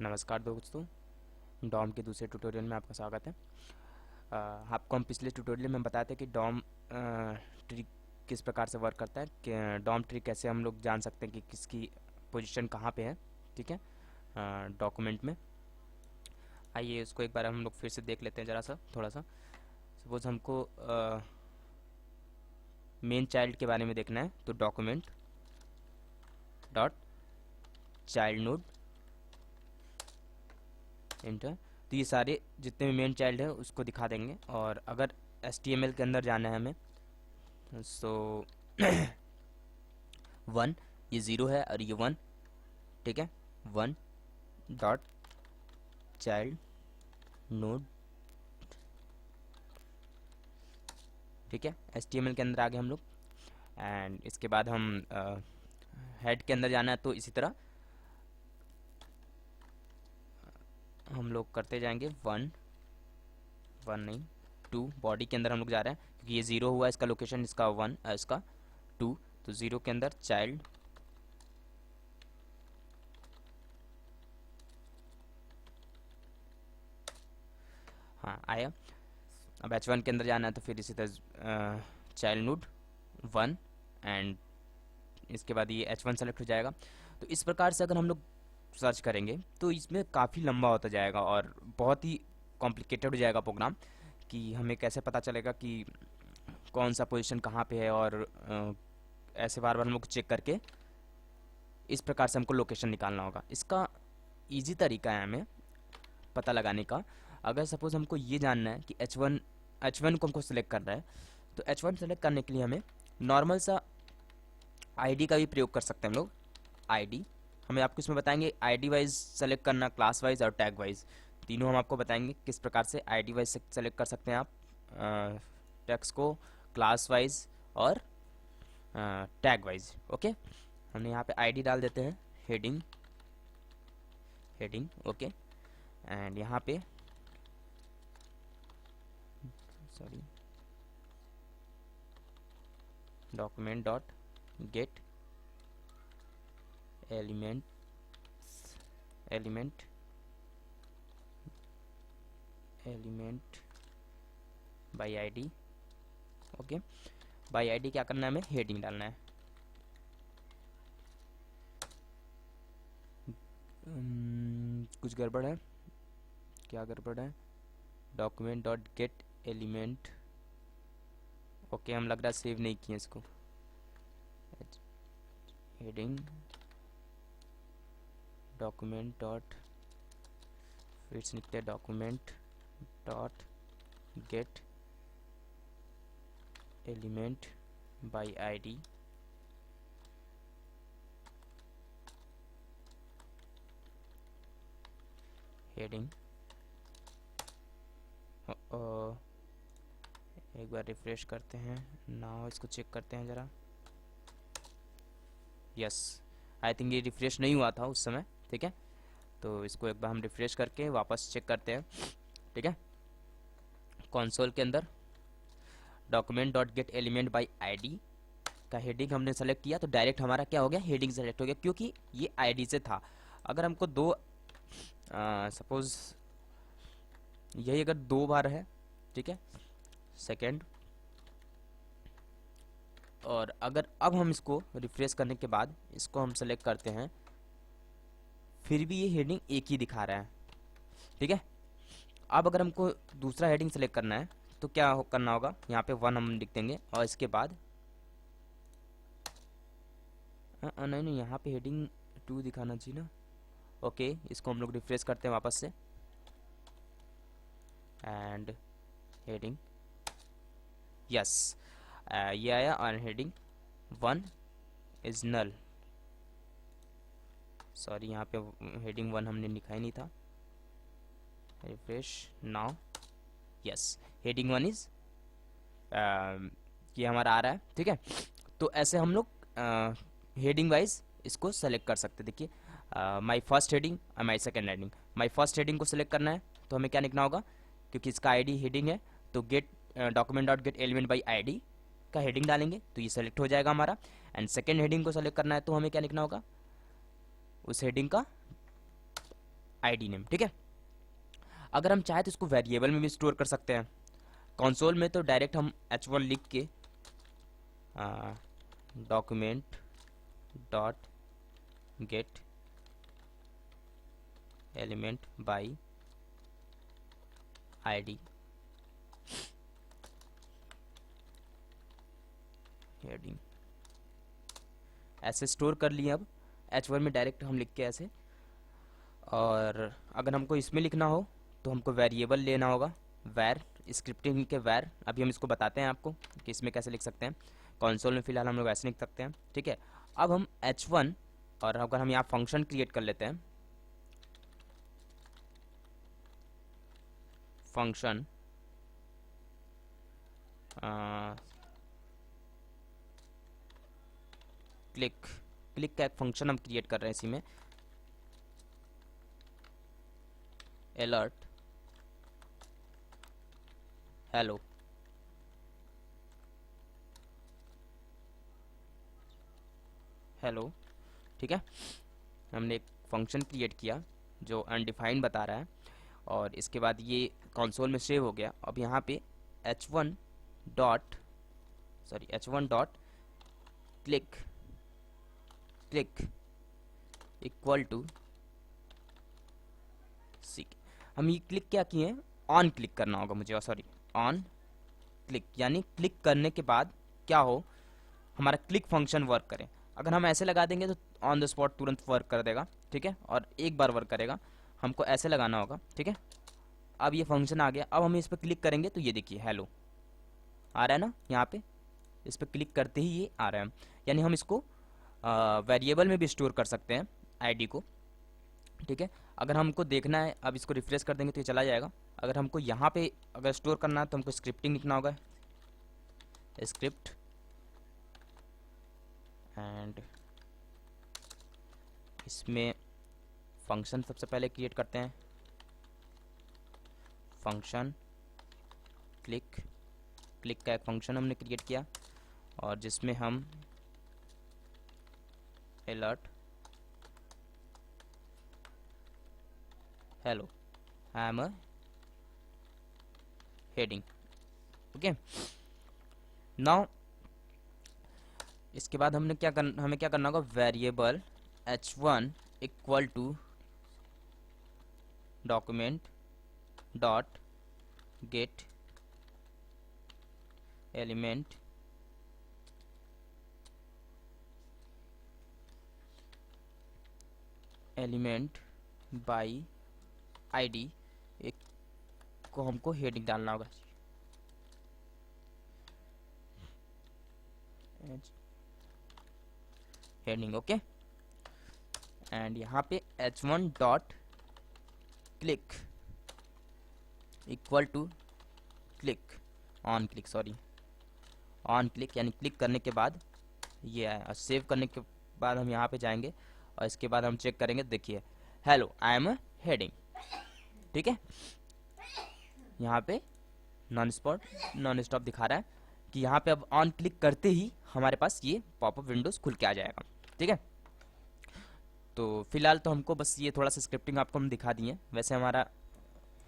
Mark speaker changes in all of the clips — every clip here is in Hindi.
Speaker 1: नमस्कार दोस्तों, डॉम के दूसरे ट्यूटोरियल में आपका स्वागत है। आपको हम पिछले ट्यूटोरियल में बताए थे कि डॉम ट्री किस प्रकार से वर्क करता है, कि डॉम ट्री कैसे हम लोग जान सकते हैं कि किसकी पोजीशन कहाँ पे है। ठीक है, डॉक्यूमेंट में आइए उसको एक बार हम लोग फिर से देख लेते हैं ज़रा सा थोड़ा सा। सपोज हमको मेन चाइल्ड के बारे में देखना है, तो document dot child node inter, तो ये सारे जितने भी मेन चाइल्ड है उसको दिखा देंगे। और अगर HTML के अंदर जाना है हमें, सो 1 ये 0 है और ये 1, ठीक है। 1 डॉट चाइल्ड नोड, ठीक है। HTML के अंदर आ गए हम लोग। एंड इसके बाद हम हेड के अंदर जाना है, तो इसी तरह हम लोग करते जाएंगे 1 नहीं 2। बॉडी के अंदर हम लोग जा रहे हैं क्योंकि ये 0 हुआ इसका लोकेशन, इसका 1 इसका 2, तो 0 के अंदर चाइल्ड हाँ आया। अब H1 के अंदर जाना है, तो फिर इसी तरह चाइल्ड नोड 1 एंड इसके बाद ये H1 सेलेक्ट हो जाएगा। तो इस प्रकार से अगर हम लोग सर्च करेंगे तो इसमें काफ़ी लंबा होता जाएगा और बहुत ही कॉम्प्लिकेटेड हो जाएगा प्रोग्राम, कि हमें कैसे पता चलेगा कि कौन सा पोजीशन कहाँ पे है। और ऐसे बार बार हम लोग चेक करके इस प्रकार से हमको लोकेशन निकालना होगा। इसका इजी तरीका है हमें पता लगाने का। अगर सपोज हमको ये जानना है कि H1 को हमको सेलेक्ट करना है, तो H1 सेलेक्ट करने के लिए हमें नॉर्मल सा ID का भी प्रयोग कर सकते हैं हम लोग। ID हमें आपको इसमें बताएंगे ID वाइज सेलेक्ट करना, क्लास वाइज और टैग वाइज, तीनों हम आपको बताएंगे किस प्रकार से ID वाइज सेलेक्ट कर सकते हैं आप टैग्स को, क्लास वाइज और टैग वाइज। ओके, हमने यहाँ पे ID डाल देते हैं, हेडिंग ओके। एंड यहाँ पे sorry document dot get element by ID। Okay, by ID क्या करना है, हमें हेडिंग डालना है। कुछ गड़बड़ है, क्या गड़बड़ है? Document dot get element, okay हम लग रहा है सेव नहीं किए इसको। हेडिंग डॉक्यूमेंट डॉट, फिर से निकले document dot get element by ID। Heading एक बार रिफ्रेश करते हैं ना, इसको चेक करते हैं ज़रा। यस, आई थिंक ये रिफ्रेश नहीं हुआ था उस समय, ठीक है। तो इसको एक बार हम रिफ्रेश करके वापस चेक करते हैं, ठीक है। कंसोल के अंदर document dot get element by ID का हेडिंग हमने सेलेक्ट किया, तो डायरेक्ट हमारा क्या हो गया, हेडिंग सेलेक्ट हो गया, क्योंकि ये ID से था। अगर हमको दो सपोज यही अगर 2 बार है, ठीक है, सेकेंड, और अगर अब हम इसको रिफ्रेश करने के बाद इसको हम सेलेक्ट करते हैं, फिर भी ये हेडिंग एक ही दिखा रहा है, ठीक है। अब अगर हमको दूसरा हेडिंग सेलेक्ट करना है, तो क्या करना होगा, यहाँ पे 1 हम लिख देंगे और इसके बाद नहीं, यहाँ पे हेडिंग 2 दिखाना चाहिए ना। ओके, इसको हम लोग रिफ्रेश करते हैं वापस से, एंड हेडिंग यस ये आया, और हेडिंग 1 इज नल। सॉरी, यहाँ पे हेडिंग 1 हमने लिखा ही नहीं था। Refresh now, yes heading 1 is ये हमारा आ रहा है, ठीक है। तो ऐसे हम लोग हेडिंग वाइज इसको सेलेक्ट कर सकते हैं। देखिए, माई फर्स्ट हेडिंग और my second heading. My first heading को सिलेक्ट करना है, तो हमें क्या लिखना होगा, क्योंकि इसका ID हेडिंग है, तो gate document dot get element by ID का हेडिंग डालेंगे तो ये सेलेक्ट हो जाएगा हमारा। एंड सेकेंड हेडिंग को सेलेक्ट करना है, तो हमें क्या लिखना होगा, उस हेडिंग का आईडी नेम, ठीक है। अगर हम चाहे तो इसको वेरिएबल में भी स्टोर कर सकते हैं। कंसोल में तो डायरेक्ट हम h1 लिख के document dot get element by ID heading ऐसे स्टोर कर लिए। अब h1 में डायरेक्ट हम लिख के ऐसे, और अगर हमको इसमें लिखना हो तो हमको वेरिएबल लेना होगा, वैर स्क्रिप्टिंग के वैर। अभी हम इसको बताते हैं आपको कि इसमें कैसे लिख सकते हैं। कंसोल में फिलहाल हम लोग ऐसे लिख सकते हैं, ठीक है। अब हम h1, और अगर हम यहाँ फंक्शन क्रिएट कर लेते हैं, फंक्शन क्लिक का एक फंक्शन हम क्रिएट कर रहे हैं इसी में, अलर्ट हेलो, हेलो, ठीक है। हमने एक फंक्शन क्रिएट किया जो अनडिफाइंड बता रहा है, और इसके बाद ये कंसोल में सेव हो गया। अब यहाँ पे h1 dot click equal to seek. हम ये क्लिक क्या किए हैं, ऑन क्लिक करना होगा मुझे, सॉरी ऑन क्लिक, यानी क्लिक करने के बाद क्या हो, हमारा क्लिक फंक्शन वर्क करे। अगर हम ऐसे लगा देंगे तो ऑन द स्पॉट तुरंत वर्क कर देगा, ठीक है, और एक बार वर्क करेगा। हमको ऐसे लगाना होगा, ठीक है। अब ये फंक्शन आ गया। अब हम इस पर क्लिक करेंगे तो ये देखिए हेलो आ रहा है ना, यहाँ पे इस पर क्लिक करते ही ये आ रहा है। यानी हम इसको वेरिएबल में भी स्टोर कर सकते हैं आईडी को, ठीक है। अगर हमको देखना है, अब इसको रिफ्रेश कर देंगे तो ये चला जाएगा। अगर हमको यहाँ पे अगर स्टोर करना है तो हमको स्क्रिप्टिंग लिखना होगा, स्क्रिप्ट, एंड इसमें फंक्शन सबसे पहले क्रिएट करते हैं, फंक्शन क्लिक का एक फंक्शन हमने क्रिएट किया, और जिसमें हम alert hello I am a heading, okay. Now इसके बाद हमें क्या करना होगा, variable h1 equal to document dot get element by ID, एक को हमको हेडिंग डालना होगा, हेडिंग, ओके। एंड यहाँ पे h1 dot click equal to on click, यानी क्लिक करने के बाद ये आया, और सेव करने के बाद हम यहाँ पे जाएंगे, और इसके बाद हम चेक करेंगे, देखिए हेलो आई एम हेडिंग, ठीक है। यहाँ पे नॉन स्टॉप दिखा रहा है कि यहाँ पे अब ऑन क्लिक करते ही हमारे पास ये पॉपअप विंडोज खुल के आ जाएगा, ठीक है। तो फिलहाल तो हमको बस ये थोड़ा सा स्क्रिप्टिंग आपको हम दिखा दिए। वैसे हमारा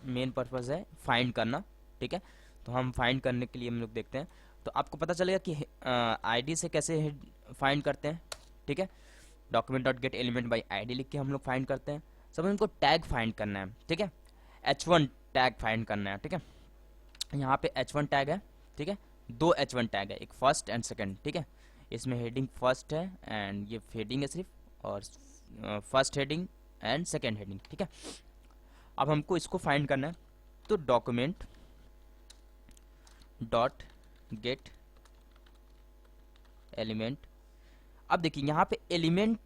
Speaker 1: मेन पर्पज़ है फाइंड करना, ठीक है। तो हम फाइंड करने के लिए हम लोग देखते हैं, तो आपको पता चलेगा कि आईडी से कैसे फाइंड करते हैं, ठीक है। Document dot get element by ID लिख के हम लोग फाइंड करते हैं। सब इनको टैग फाइंड करना है, ठीक है। h1 टैग फाइंड करना है, ठीक है। यहाँ पे h1 टैग है, ठीक है। दो h1 टैग है, एक फर्स्ट एंड सेकंड, ठीक है। इसमें हेडिंग फर्स्ट है एंड ये हेडिंग है सिर्फ, और first heading and second heading, ठीक है। अब हमको इसको फाइंड करना है, तो डॉक्यूमेंट डॉट गेट एलिमेंट। अब देखिए यहाँ पे एलिमेंट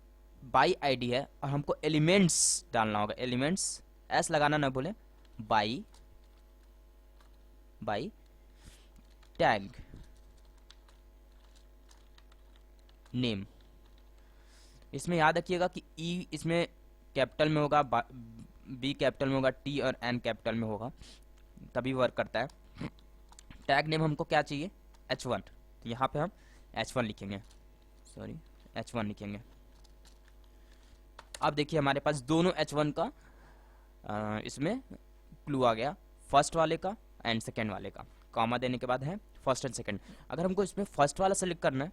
Speaker 1: बाई आईडी है, और हमको एलिमेंट्स डालना होगा, एलिमेंट्स एस लगाना ना बोले, बाई टैग नेम। इसमें याद रखिएगा कि ई इसमें कैपिटल में होगा, बी कैपिटल में होगा, टी और एन कैपिटल में होगा, तभी वर्क करता है। टैग नेम हमको क्या चाहिए, h1, तो यहाँ पे हम h1 लिखेंगे, h1 लिखेंगे। अब देखिए हमारे पास दोनों h1 का इसमें क्लू आ गया फर्स्ट वाले का एंड सेकेंड वाले का, कॉमा देने के बाद है फर्स्ट एंड सेकेंड। अगर हमको इसमें फर्स्ट वाला सेलेक्ट करना है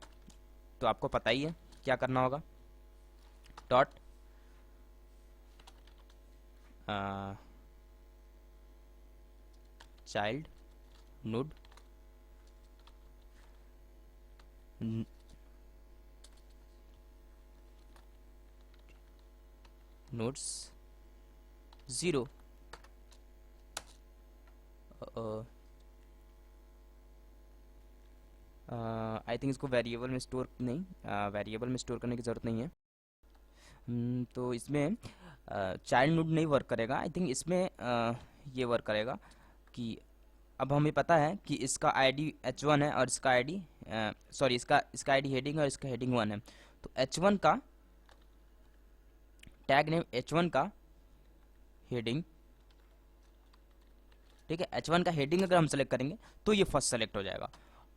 Speaker 1: तो आपको पता ही है क्या करना होगा, dot child node nodes 0 I think इसको वेरिएबल में स्टोर नहीं, वेरिएबल में स्टोर करने की ज़रूरत नहीं है। तो इसमें चाइल्ड नोड नहीं वर्क करेगा। आई थिंक इसमें ये वर्क करेगा कि अब हमें पता है कि इसका आईडी h1 है और इसका आईडी सॉरी इसका आईडी हेडिंग और इसका हेडिंग 1 है। तो h1 का टैग नेम h1 का हेडिंग, ठीक है, h1 का हेडिंग अगर हम सेलेक्ट करेंगे तो ये फर्स्ट सेलेक्ट हो जाएगा,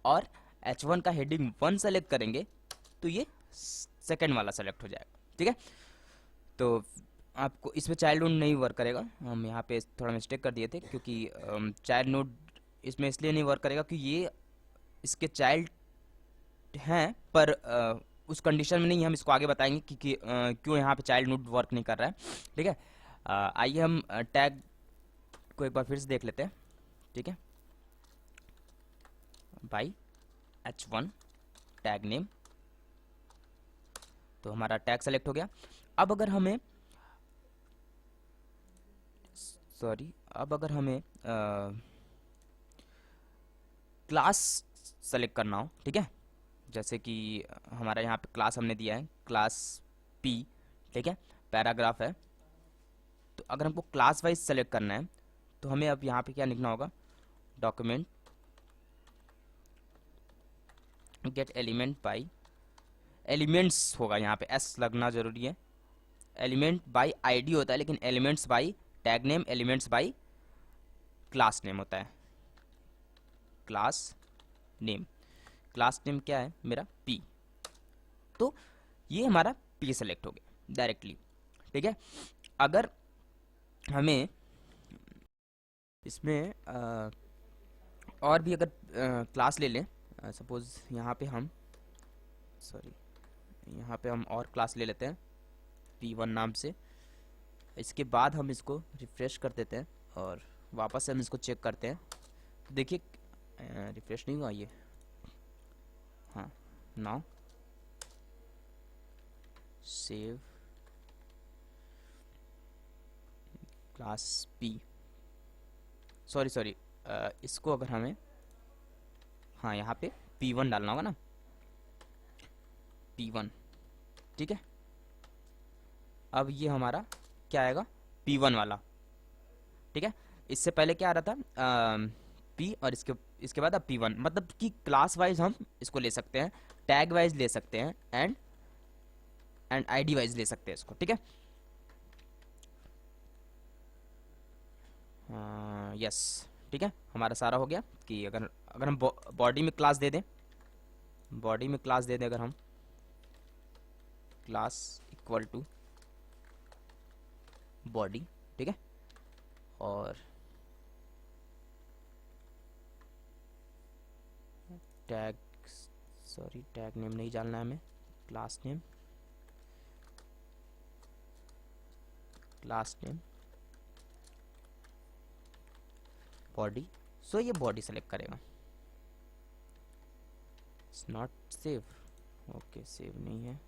Speaker 1: और h1 का हेडिंग 1 सेलेक्ट करेंगे तो ये सेकेंड वाला सेलेक्ट हो जाएगा, ठीक है। तो आपको इसमें चाइल्ड नोड नहीं वर्क करेगा, हम यहाँ पे थोड़ा मिस्टेक कर दिए थे, क्योंकि चाइल्ड नोड इसमें इसलिए नहीं वर्क करेगा कि ये इसके चाइल्ड हैं, पर उस कंडीशन में नहीं, हम इसको आगे बताएंगे कि क्यों यहाँ पे चाइल्ड नोड वर्क नहीं कर रहा है, ठीक है। आइए हम टैग को एक बार फिर से देख लेते हैं, ठीक है। बाई h1 टैग नेम, तो हमारा टैग सेलेक्ट हो गया। अब अगर हमें क्लास सेलेक्ट करना हो, ठीक है, जैसे कि हमारा यहाँ पे क्लास हमने दिया है क्लास p, ठीक है, पैराग्राफ है। तो अगर हमको क्लास वाइज सेलेक्ट करना है तो हमें अब यहाँ पे क्या लिखना होगा, document gate element by, elements होगा यहाँ पे s लगना जरूरी है, एलिमेंट बाई आईडी होता है, लेकिन elements by tag name, elements by class name होता है, क्लास नेम, क्लास नेम क्या है मेरा p। तो ये हमारा p सेलेक्ट हो गया डायरेक्टली, ठीक है। अगर हमें इसमें और भी अगर क्लास ले लें, सपोज यहाँ पे हम और क्लास ले लेते हैं p1 नाम से, इसके बाद हम इसको रिफ्रेश कर देते हैं और वापस से हम इसको चेक करते हैं, तो देखिए रिफ्रेश नहीं हुआ ये, हाँ, now save class p, sorry इसको अगर हमें, हाँ, यहाँ पे p1 डालना होगा ना, p1, ठीक है। अब ये हमारा क्या आएगा, p1 वाला, ठीक है। इससे पहले क्या आ रहा था, p, और इसके बाद अब p1, मतलब कि क्लास वाइज हम इसको ले सकते हैं, टैग वाइज ले सकते हैं, एंड आईडी वाइज ले सकते हैं इसको, ठीक है। यस, ठीक है, हमारा सारा हो गया कि अगर हम बॉडी में क्लास दे दें, अगर हम क्लास इक्वल टू बॉडी, ठीक है, और टैग नेम नहीं डालना है हमें, क्लास नेम बॉडी, सो ये बॉडी सेलेक्ट करेगा। It's not save, okay, save नहीं है,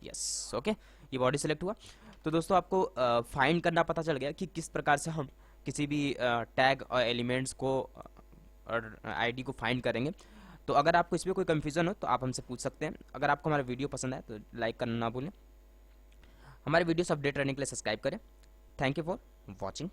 Speaker 1: यस, ओके, ये बॉडी सेलेक्ट हुआ। तो दोस्तों आपको फाइंड करना पता चल गया कि किस प्रकार से हम किसी भी टैग और एलिमेंट्स को और आईडी को फाइंड करेंगे। तो अगर आपको इसमें कोई कंफ्यूजन हो तो आप हमसे पूछ सकते हैं। अगर आपको हमारा वीडियो पसंद आए तो लाइक करना ना भूलें, हमारे वीडियोस अपडेट रहने के लिए सब्सक्राइब करें। Thank you for watching.